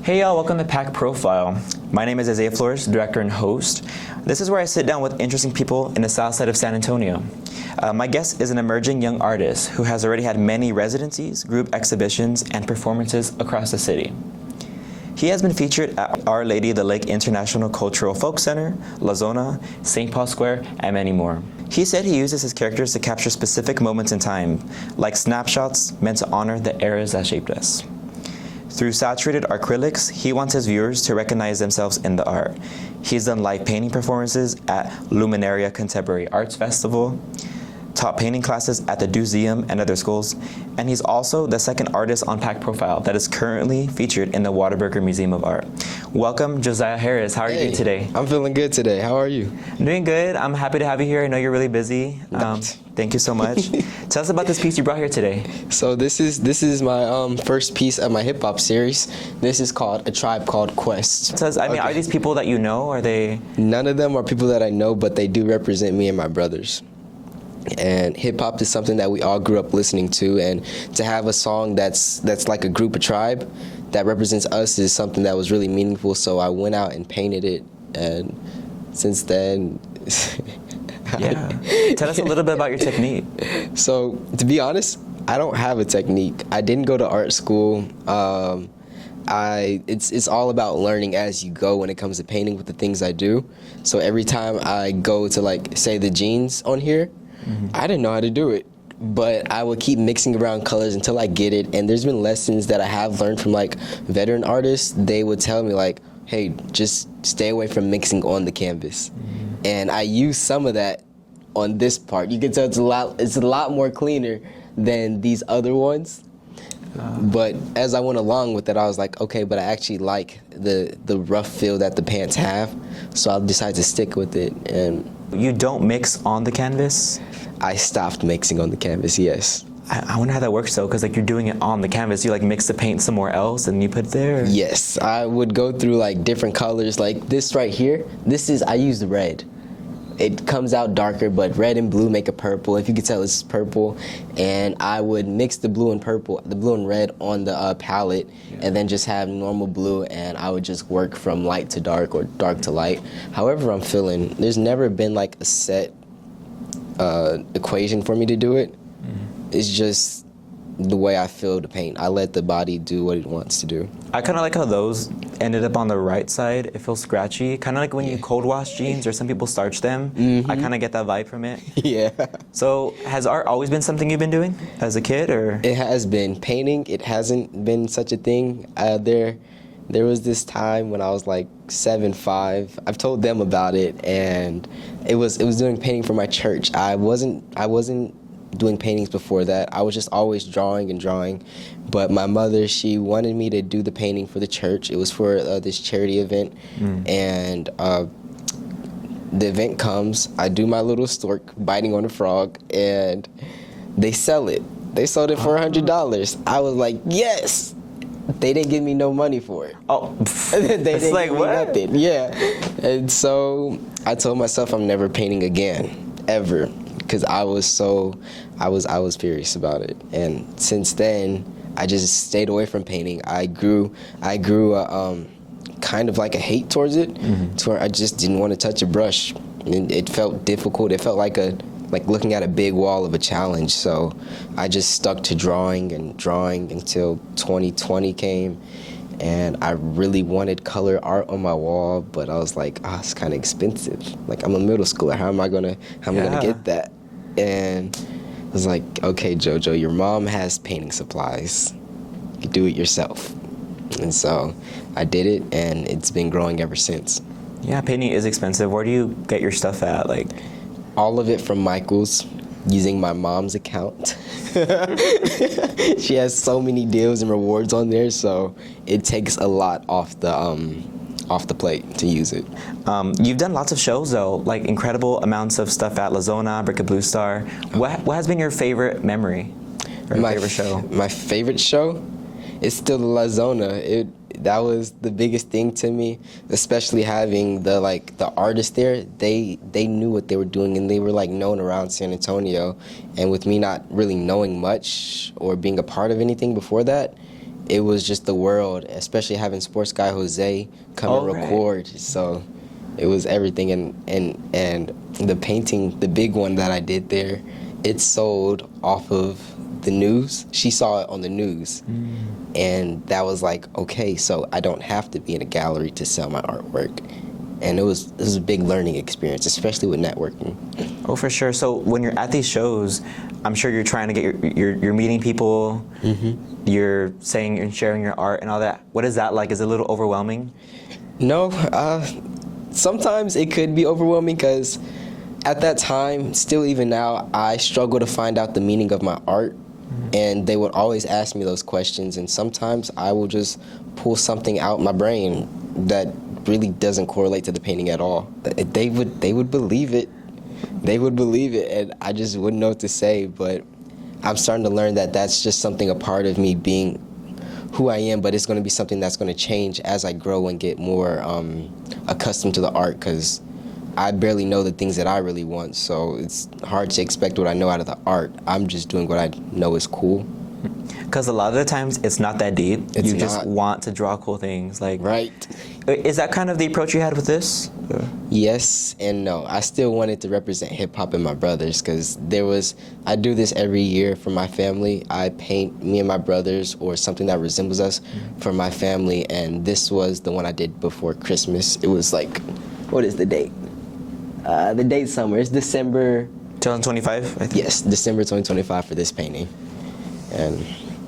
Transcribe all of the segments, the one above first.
Hey y'all, welcome to Pack Profile. My name is Isaiah Flores, director and host. This is where I sit down with interesting people in the south side of San Antonio. My guest is an emerging young artist who has already had many residencies, group exhibitions, and performances across the city. He has been featured at Our Lady of the Lake International Cultural Folk Center, La Zona, St. Paul Square, and many more. He said he uses his characters to capture specific moments in time, like snapshots meant to honor the eras that shaped us. Through saturated acrylics, he wants his viewers to recognize themselves in the art. He's done live painting performances at Luminaria Contemporary Arts Festival, taught painting classes at the Museum and other schools, and he's also the second artist on Pack Profile that is currently featured in the Whataburger Museum of Art. Welcome, Josiah Harris. How are you doing today? I'm feeling good today. How are you? I'm doing good. I'm happy to have you here. I know you're really busy. Thank you so much. Tell us about this piece you brought here today. So this is my first piece of my hip hop series. This is called A Tribe Called Quest. So, are these people that you know? Are they? None of them are people that I know, but they do represent me and my brothers. And hip hop is something that we all grew up listening to, and to have a song that's like a group, a tribe, that represents us is something that was really meaningful. So I went out and painted it, and since then. Yeah. Tell us a little bit about your technique. So, to be honest, I don't have a technique. I didn't go to art school. It's all about learning as you go when it comes to painting with the things I do. So every time I go to, like, say the jeans on here, I didn't know how to do it. But I would keep mixing around colors until I get it. And there's been lessons that I have learned from, like, veteran artists. They would tell me, like, hey, just stay away from mixing on the canvas. And I use some of that on this part. You can tell it's a lot more cleaner than these other ones. But as I went along with it, I was like, okay, but I actually like the rough feel that the pants have, so I decided to stick with it. And you don't mix on the canvas? I stopped mixing on the canvas, yes. I wonder how that works though, because like you're doing it on the canvas. You like mix the paint somewhere else and you put it there? Yes, I would go through like different colors. Like this right here, I use red. It comes out darker, but red and blue make a purple. If you can tell, it's purple. And I would mix the blue and purple, the blue and red on the palette, and then just have normal blue, and I would just work from light to dark or dark to light. However I'm feeling, there's never been like a set equation for me to do it. It's just the way I feel to paint. I let the body do what it wants to do. I kind of like how those ended up on the right side. It feels scratchy. Kind of like when you cold wash jeans or some people starch them. I kind of get that vibe from it. Yeah. So has art always been something you've been doing as a kid, or? It has been. Painting, it hasn't been such a thing. There was this time when I was like 7'5". I've told them about it, and it was doing painting for my church. I wasn't doing paintings before that. I was just always drawing and drawing, but my mother, she wanted me to do the painting for the church. It was for this charity event, and the event comes, I do my little stork biting on a frog, and they sell it. They sold it for $100. I was like, yes! They didn't give me no money for it. Oh, they didn't like, give me nothing. Yeah, and so I told myself I'm never painting again, ever. Because I was furious about it, and since then I just stayed away from painting. I grew kind of like a hate towards it, to where I just didn't want to touch a brush, and it felt difficult. It felt like looking at a big wall of a challenge. So I just stuck to drawing until 2020 came, and I really wanted color art on my wall, but I was like, it's kind of expensive. Like, I'm a middle schooler. How am I gonna get that? And I was like, okay, Jojo, your mom has painting supplies. You do it yourself. And so I did it, and it's been growing ever since. Yeah, painting is expensive. Where do you get your stuff at? Like, all of it from Michael's, using my mom's account. She has so many deals and rewards on there, so it takes a lot off the plate to use it. You've done lots of shows though, like incredible amounts of stuff at La Zona, Brick of Blue Star. What has been your favorite memory or favorite show? My favorite show is still the La Zona. That was the biggest thing to me, especially having the artists there. They knew what they were doing, and they were like known around San Antonio. And with me not really knowing much or being a part of anything before that, it was just the world, especially having sports guy Jose come and right. record. So it was everything, and the painting, the big one that I did there, it sold off of the news. She saw it on the news, and that was like, okay, so I don't have to be in a gallery to sell my artwork. And it was a big learning experience, especially with networking. Oh, for sure. So when you're at these shows, I'm sure you're trying to get you're meeting people, you're saying and sharing your art and all that. What is that like? Is it a little overwhelming? No, sometimes it could be overwhelming because at that time, still even now, I struggle to find out the meaning of my art. And they would always ask me those questions, and sometimes I will just pull something out my brain that really doesn't correlate to the painting at all. They would believe it. They would believe it, and I just wouldn't know what to say. But I'm starting to learn that that's just something, a part of me being who I am, but it's going to be something that's going to change as I grow and get more accustomed to the art, because I barely know the things that I really want, so it's hard to expect what I know out of the art. I'm just doing what I know is cool. Because a lot of the times it's not that deep. It's you just not. want to draw cool things. Like, Right. Is that kind of the approach you had with this? Yes and no. I still wanted to represent hip-hop and my brothers, because I do this every year for my family. I paint me and my brothers or something that resembles us for my family, and this was the one I did before Christmas. It was like, what is the date? The date somewhere. It's December. 2025, I think. Yes, December 2025 for this painting. And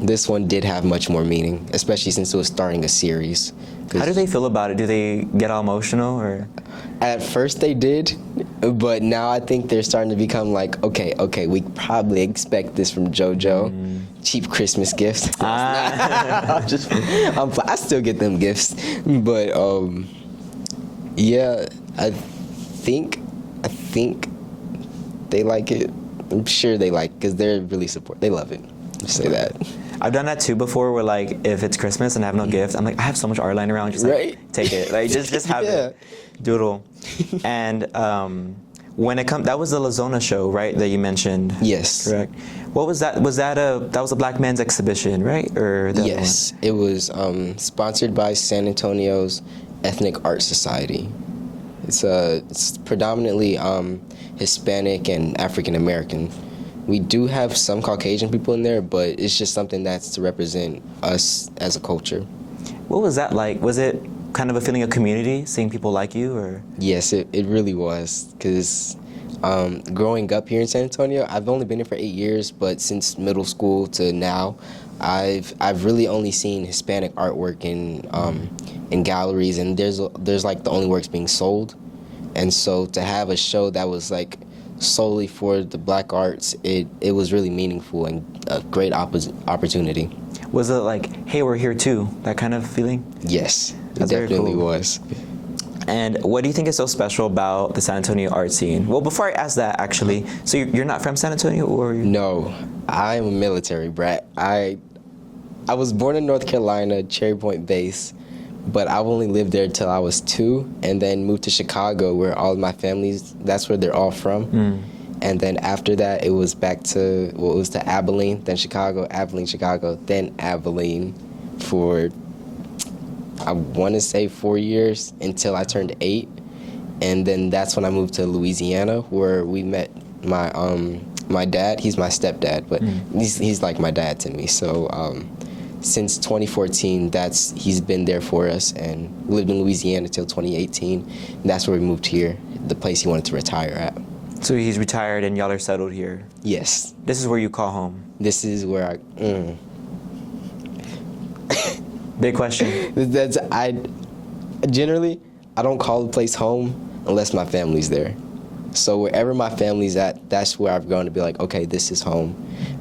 this one did have much more meaning, especially since it was starting a series. How do they feel about it? Do they get all emotional, or? At first they did, but now I think they're starting to become like, okay, we probably expect this from JoJo. Cheap Christmas gifts. I still get them gifts, but yeah, I think they like it. I'm sure they like it, because they're really they love it. Just say that. I've done that too before, where like if it's Christmas and I have no gift, I'm like, I have so much art lying around, just like, Right. take it, like just have it, doodle. And when it comes, that was the La Zona show, right? That you mentioned. Yes. Correct. What was that? That was a Black Men's exhibition, right? Or the Yes, it was sponsored by San Antonio's Ethnic Art Society. It's predominantly Hispanic and African American. We do have some Caucasian people in there, but it's just something that's to represent us as a culture. What was that like? Was it kind of a feeling of community, seeing people like you, or? Yes, it really was, because growing up here in San Antonio, I've only been here for 8 years, but since middle school to now, I've really only seen Hispanic artwork in galleries, and there's like the only works being sold, and so to have a show that was like solely for the Black arts, it was really meaningful and a great opportunity. Was it like, hey, we're here too, that kind of feeling? Yes, it That's very definitely cool. was. And what do you think is so special about the San Antonio art scene? Well, before I ask that, actually, so you're not from San Antonio, or? No, I'm a military brat. I was born in North Carolina, Cherry Point base, but I've only lived there till I was 2, and then moved to Chicago, where all of my family's, that's where they're all from. And then after that, it was back to, it was to Abilene, then Chicago, Chicago, then Abilene for, I want to say 4 years until I turned 8. And then that's when I moved to Louisiana, where we met my dad. He's my stepdad, but he's like my dad to me. So since 2014, he's been there for us, and lived in Louisiana until 2018. And that's where we moved here, the place he wanted to retire at. So he's retired and y'all are settled here. Yes. This is where you call home. This is where Big question. Generally, I don't call the place home unless my family's there. So wherever my family's at, that's where I've grown to be like, okay, this is home.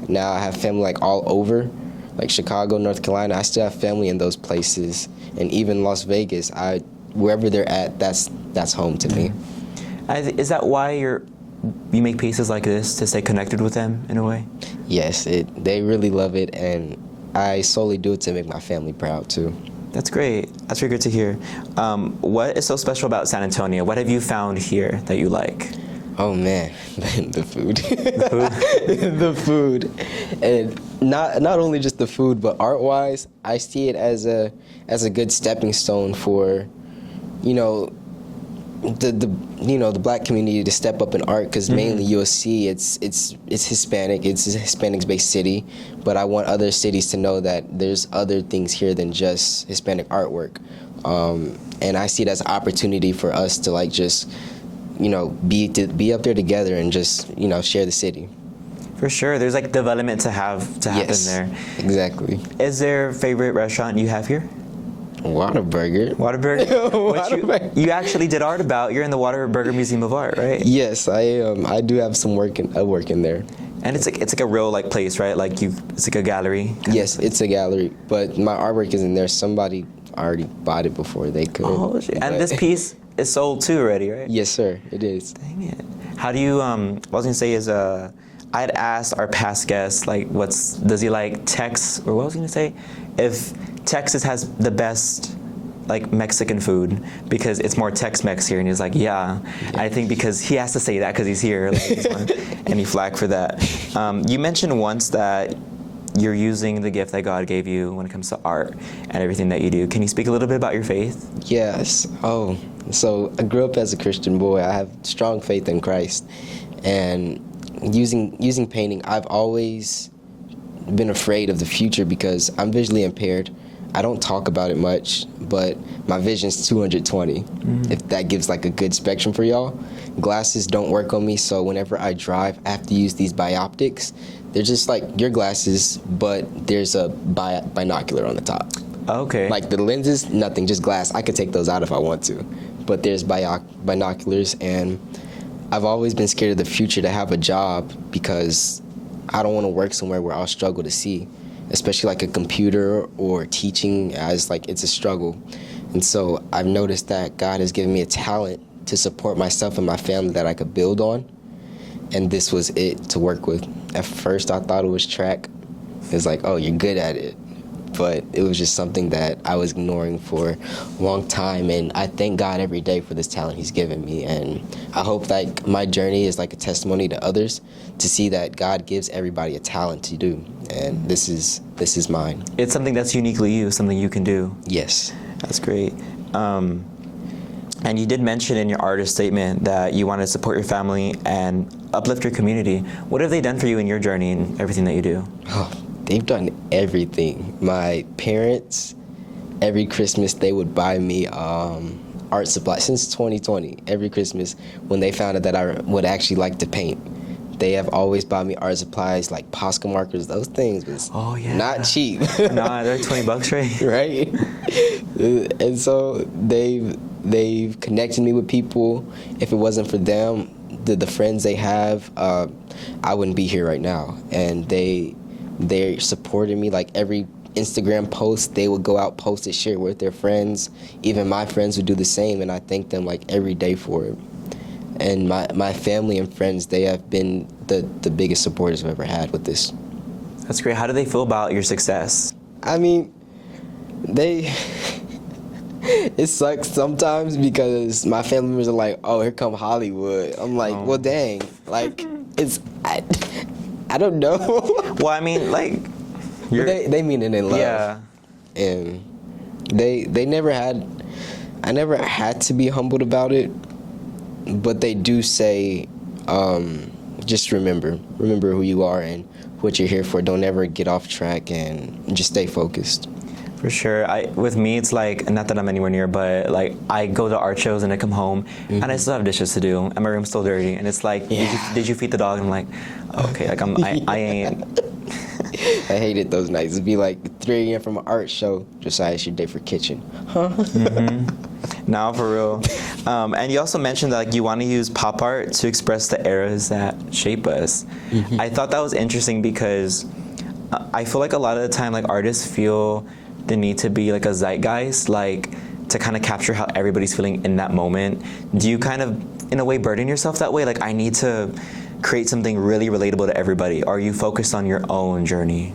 Now I have family like all over, like Chicago, North Carolina. I still have family in those places, and even Las Vegas. Wherever they're at, that's home to me. Is that why you make pieces like this, to stay connected with them in a way? Yes, they really love it, and I solely do it to make my family proud too. That's great. That's really good to hear. What is so special about San Antonio? What have you found here that you like? Oh man, the food. The food? The food. And not only just the food, but art-wise, I see it as a good stepping stone for, you know, the black community to step up in art, because mainly you'll see it's Hispanic. It's a Hispanic-based city, but I want other cities to know that there's other things here than just Hispanic artwork, and I see it as an opportunity for us to like just, you know, be up there together and just, you know, share the city. For sure, there's like development to happen there. Exactly. Is there a favorite restaurant you have here? Whataburger. Whataburger? Whataburger. You actually did art about. You're in the Whataburger Museum of Art, right? Yes, I am. I do have some work in there. And it's like a real like place, right? Like it's like a gallery. Yes, it's a gallery, but my artwork isn't there. Somebody already bought it before they could. Oh shit! And this piece is sold too already, right? Yes, sir. It is. Dang it! How do you? What I was gonna say is I'd asked our past guests like, does he like Tex, or what was I gonna say? If Texas has the best like Mexican food because it's more Tex-Mex here, and he's like, yeah. I think because he has to say that because he's here, like, he's on any flack for that. You mentioned once that you're using the gift that God gave you when it comes to art and everything that you do. Can you speak a little bit about your faith? Yes. Oh, so I grew up as a Christian boy. I have strong faith in Christ, and using painting, I've always been afraid of the future because I'm visually impaired. I don't talk about it much, but my vision's 220, if that gives like a good spectrum for y'all. Glasses don't work on me, so whenever I drive, I have to use these bioptics. They're just like your glasses, but there's a binocular on the top. Okay. Like the lenses, nothing, just glass. I could take those out if I want to, but there's binoculars, and I've always been scared of the future to have a job because I don't want to work somewhere where I'll struggle to see, especially like a computer or teaching, as like it's a struggle. And so I've noticed that God has given me a talent to support myself and my family that I could build on, and this was it to work with. At first I thought it was track. It's like, oh, you're good at it. But it was just something that I was ignoring for a long time, and I thank God every day for this talent he's given me, and I hope that my journey is like a testimony to others to see that God gives everybody a talent to do, and this is mine. It's something that's uniquely you, something you can do. Yes. That's great. And you did mention in your artist statement that you want to support your family and uplift your community. What have they done for you in your journey and everything that you do? Oh, they've done everything. My parents, every Christmas, they would buy me art supplies since 2020. Every Christmas, when they found out that I would actually like to paint, they have always bought me art supplies like Posca markers. Those things was not cheap. Nah, they're $20, right? Right? And so they've connected me with people. If it wasn't for them, the friends they have, I wouldn't be here right now. And they supported me. Like every Instagram post, they would go out, post it, share it with their friends. Even my friends would do the same, and I thank them like every day for it. And my family and friends, they have been the biggest supporters I've ever had with this. That's great. How do they feel about your success? I mean, it sucks sometimes because my family members are like, oh, here come Hollywood. I'm like, well, dang. Like, I don't know. Well, I mean, like, they mean it in love. Yeah. And they never had, I never had to be humbled about it, but they do say, just remember who you are and what you're here for. Don't ever get off track and just stay focused. For sure. With me, it's like, not that I'm anywhere near, but like I go to art shows and I come home and I still have dishes to do and my room's still dirty. And it's like, did you feed the dog? And I'm like, okay, like I ain't. I hated those nights. It'd be like 3 a.m. from an art show. Josiah, it's your day for kitchen. Huh? No, for real. And you also mentioned that like you want to use pop art to express the eras that shape us. I thought that was interesting because I feel like a lot of the time like artists feel the need to be like a zeitgeist, like to kind of capture how everybody's feeling in that moment. Do you kind of, in a way, burden yourself that way? Like, I need to create something really relatable to everybody. Or are you focused on your own journey?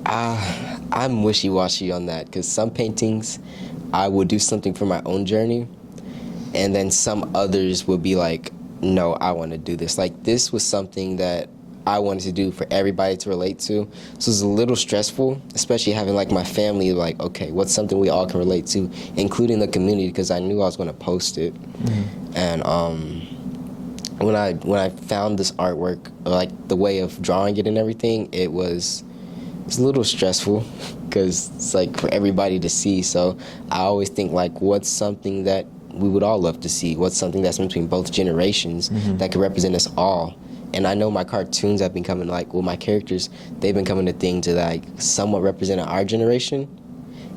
I'm wishy-washy on that because some paintings I would do something for my own journey, and then some others would be like, no, I want to do this. Like, this was something that I wanted to do for everybody to relate to. So it's a little stressful, especially having like my family like, okay, what's something we all can relate to, including the community, because I knew I was going to post it. And when I found this artwork, like the way of drawing it and everything, it's a little stressful because it's like for everybody to see. So I always think like, what's something that we would all love to see? What's something that's between both generations that could represent us all? And I know my cartoons have been coming like, well, my characters, they've been coming to things to like somewhat represent our generation.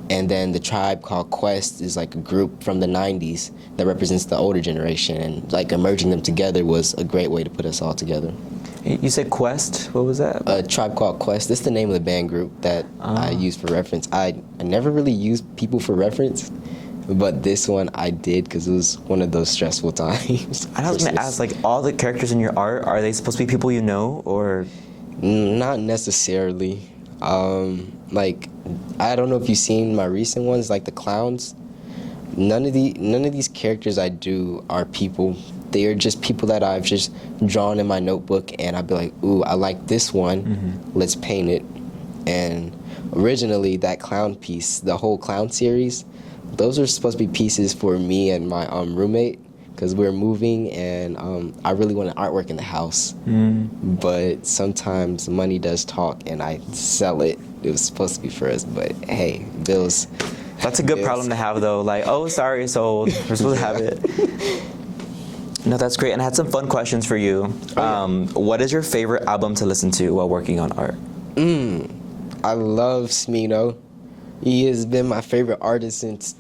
And then the Tribe Called Quest is like a group from the 90s that represents the older generation. And like merging them together was a great way to put us all together. You said Quest? What was that? Tribe Called Quest. This is the name of the band group that I use for reference. I never really used people for reference, but this one I did because it was one of those stressful times. And I was going to ask, like, all the characters in your art, are they supposed to be people you know, or? Not necessarily. Like, I don't know if you've seen my recent ones, like the clowns. None of these characters I do are people. They are just people that I've just drawn in my notebook, and I'd be like, ooh, I like this one. Let's paint it. And originally, that clown piece, the whole clown series, those are supposed to be pieces for me and my roommate, because we're moving, and I really want an artwork in the house. But sometimes money does talk, and I sell it. It was supposed to be for us, but hey, bills. That's a good problem to have, though. Like, oh, sorry, it's sold. We're supposed to have it. No, that's great. And I had some fun questions for you. What is your favorite album to listen to while working on art? I love Smino. He has been my favorite artist since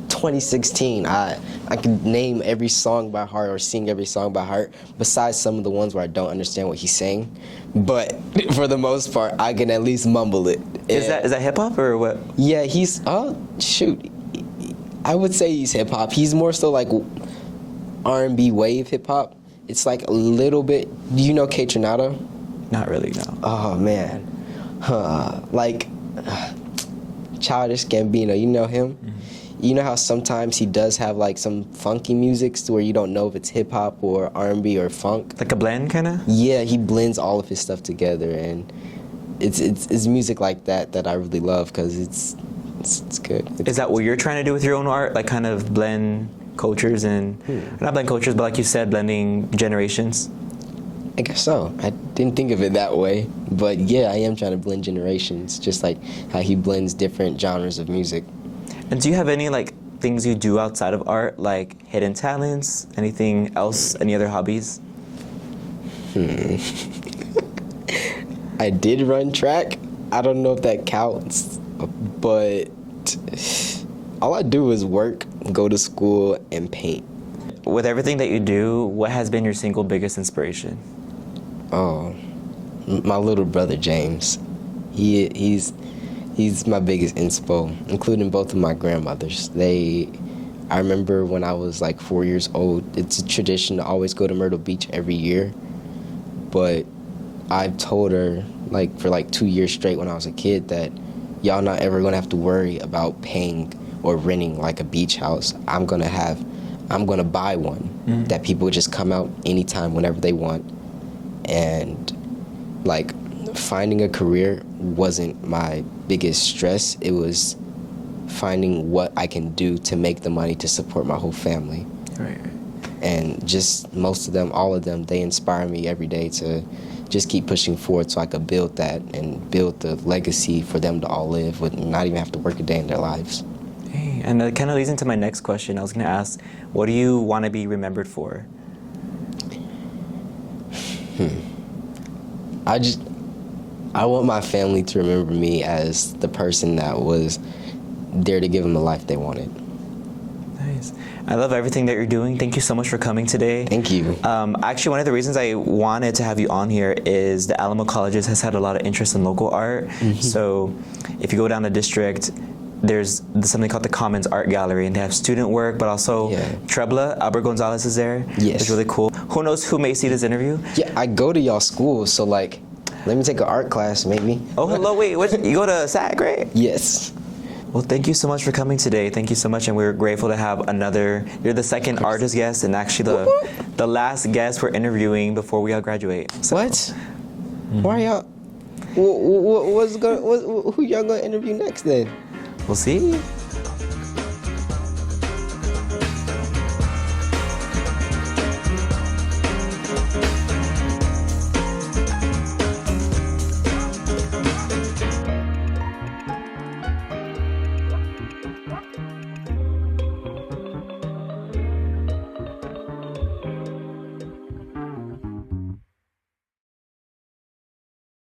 2016. I can name every song by heart or sing every song by heart, besides some of the ones where I don't understand what he's saying. But for the most part, I can at least mumble it. Is that hip hop or what? Yeah, he's shoot. I would say he's hip hop. He's more so like R&B wave hip hop. It's like a little bit. Do you know K Tronado? Not really, no. Oh man, like Childish Gambino. You know him? You know how sometimes he does have like some funky music to where you don't know if it's hip hop or R&B or funk. Like a blend, kind of? Yeah, he blends all of his stuff together, and it's music like that I really love because it's good. Is that what you're trying to do with your own art? Like kind of blend cultures and, not blend cultures, but like you said, blending generations? I guess so. I didn't think of it that way. But yeah, I am trying to blend generations, just like how he blends different genres of music. And do you have any like things you do outside of art, like hidden talents, anything else, any other hobbies? I did run track. I don't know if that counts, but all I do is work, go to school, and paint. With everything that you do, what has been your single biggest inspiration? Oh, my little brother James. He's my biggest inspo, including both of my grandmothers. I remember when I was like 4 years old, it's a tradition to always go to Myrtle Beach every year. But I've told her like for like 2 years straight when I was a kid that y'all not ever gonna have to worry about paying or renting like a beach house. I'm gonna buy one that people just come out anytime, whenever they want. And like finding a career wasn't my biggest stress. It was finding what I can do to make the money to support my whole family. Right. And just most of them, all of them, they inspire me every day to just keep pushing forward so I could build that and build the legacy for them to all live with, not even have to work a day in their lives. Hey, and that kind of leads into my next question. I was going to ask, what do you want to be remembered for? I want my family to remember me as the person that was there to give them the life they wanted. Nice. I love everything that you're doing. Thank you so much for coming today. Thank you. Actually, one of the reasons I wanted to have you on here is the Alamo Colleges has had a lot of interest in local art. So if you go down the district, there's something called the Commons Art Gallery, and they have student work, but also Trebla, Albert Gonzalez is there. Yes. It's really cool. Who knows who may see this interview? Yeah, I go to y'all school, so like, let me take an art class, maybe. Oh, hello, wait, you go to SAG, right? Yes. Well, thank you so much for coming today. Thank you so much, and we're grateful to have you're the second artist guest, and actually the last guest we're interviewing before we all graduate. So, What? Why y'all? Who y'all gonna interview next then? We'll see.